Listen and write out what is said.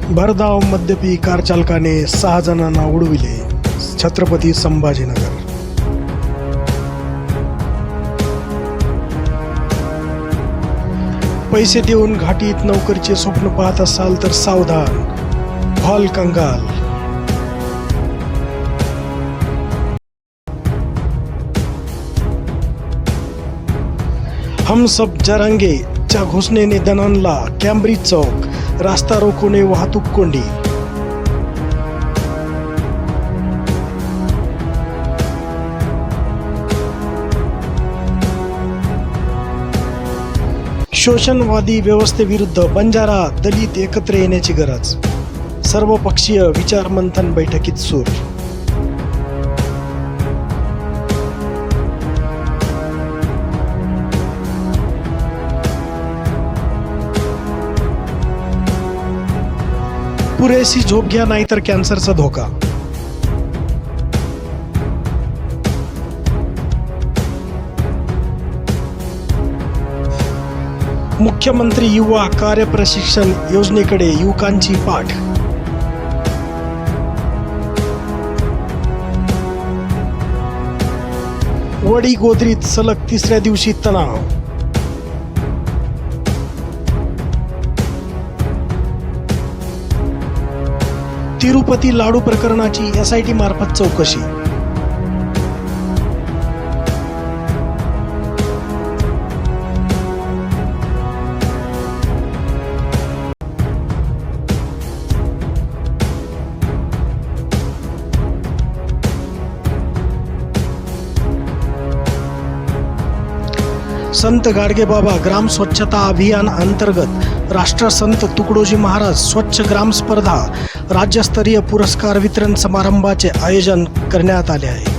भरधाव मद्यपी कार चालकाने 6 जणांना उडविले. छत्रपती संभाजीनगर. पैसे देऊन घाटीत नोकरीचे स्वप्न पाहत असाल तर सावधान, व्हाल कंगाल. हम सब जरांगे च्या घोषणेने दणाणला कॅम्ब्रिज चौक. रास्ता रोकोने वाहतूक कोंडी. शोषणवादी व्यवस्थेविरुद्ध बंजारा दलित एकत्र येण्याची गरज. सर्वपक्षीय विचारमंथन बैठकीत सूर. पुरेशी झोप घ्या नाहीतर कॅन्सरचा धोका. मुख्यमंत्री युवा कार्यप्रशिक्षण योजनेकडे युवकांची पाठ. वडीगोद्रीत सलग 3ऱ्या दिवशी तणाव. तिरुपती लाडू प्रकरणाची SIT मार्फत चौकशी. संत गाडगेबाबा ग्राम स्वच्छता अभियान अंतर्गत राष्ट्रसंत तुकडोजी महाराज स्वच्छ ग्राम स्पर्धा राज्यस्तरीय पुरस्कार वितरण समारंभाचे आयोजन करण्यात आले आहे.